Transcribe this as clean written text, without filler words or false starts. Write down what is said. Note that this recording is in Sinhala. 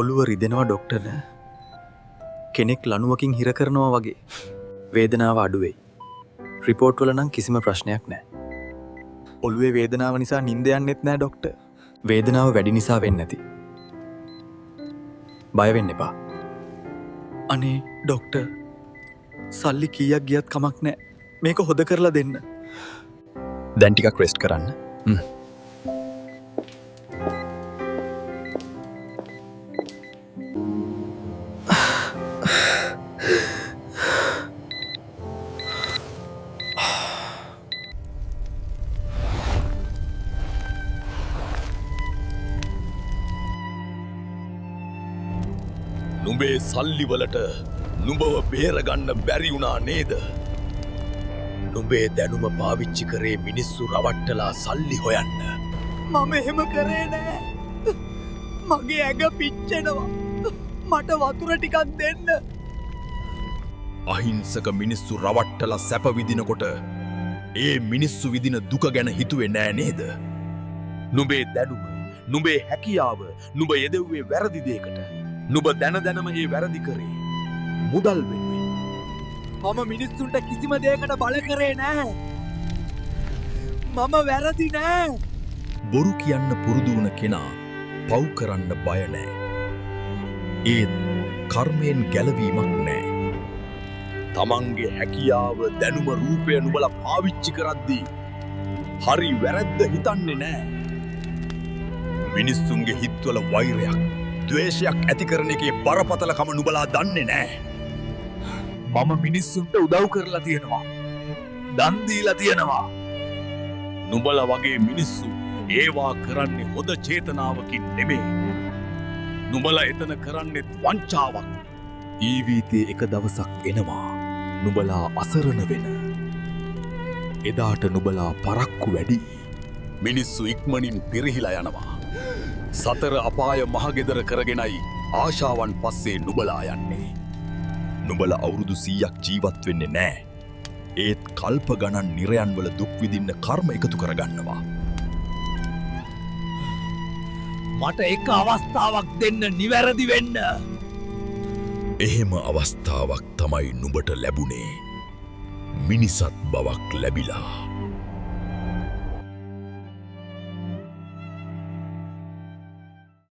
ඔළුව රිදෙනවා ඩොක්ටර්. කෙනෙක් ලණුවකින් හිර කරනවා වගේ. වේදනාව අඩුවෙයි. රිපෝට් වල නම් කිසිම ප්‍රශ්නයක් නැහැ. ඔළුවේ වේදනාව නිසා නිින්ද යන්නෙත් නැහැ ඩොක්ටර්. වේදනාව වැඩි නිසා වෙන්නේ නැති. බය වෙන්න එපා. අනේ ඩොක්ටර්, සල්ලි කීයක් ගියත් කමක් නැහැ. මේක හොද කරලා දෙන්න. දැන් ටිකක් රෙස්ට් කරන්න. නුඹේ සල්ලිවලට නුඹව බේරගන්න බැරි වුණා නේද? නුඹේ දැනුම පාවිච්චි කරේ මිනිස්සු රවට්ටලා සල්ලි හොයන්න. මම එහෙම කරේ නෑ. මගේ ඇඟ පිච්චෙනවා. මට වතුර ටිකක් දෙන්න. අහිංසක මිනිස්සු රවට්ටලා සැප විදිනකොට ඒ මිනිස්සු විදින දුක ගැන හිතුවේ නෑ නේද? නුඹේ දැනුම, නුඹේ හැකියාව, නුඹ යෙදෙව්වේ වැරදි දෙයකට. නුඹ දැනම ඒ වැරදි කරේ මුදල් වෙනුවෙන්. මම මිනිස්සුන්ට කිසිම දෙයකට බල කරේ නෑ. මම වැරදි නෑ. බොරු කියන්න පුරුදු වුණ කෙනා පව් කරන්න බය නෑ. ඒත් කර්මයෙන් ගැලවීමක් නෑ. තමන්ගේ හැකියාව, දැනුම, රූපය නුඹලා පාවිච්චි කරද්දී හරි වැරද්ද හිතන්නේ නෑ. මිනිස්සුන්ගේ හිත්වල වෛරයක්, ද්වේෂයක් ඇති කරන එකේ බරපතලකම නුඹලා දන්නේ නෑ. මම මිනිස්සුන්ට උදව් කරලා තියෙනවා. දන් දීලා තියෙනවා. නුඹලා වගේ මිනිස්සු ඒවා කරන්නේ හොඳ චේතනාවකින් නෙමේ. නුඹලා එතන කරන්නෙත් වංචාවක්. ජීවිතේ එක දවසක් එනවා නුඹලා අසරණ වෙන. එදාට නුඹලා පරක්කු වැඩි. මිනිස්සු ඉක්මනින් පිරිහිලා යනවා. සතර අපාය මහගෙදර කරගෙනයි ආශාවන් පස්සේ නුඹලා යන්නේ. නුඹලා අවුරුදු 100ක් ජීවත් වෙන්නේ නෑ. ඒත් කල්ප ගණන් නිරයන් වල දුක් විඳින්න කර්ම එකතු කරගන්නවා. මට එක අවස්ථාවක් දෙන්න නිවැරදි වෙන්න. එහෙම අවස්ථාවක් තමයි නුඹට ලැබුණේ. මිනිසත් බවක් ලැබිලා.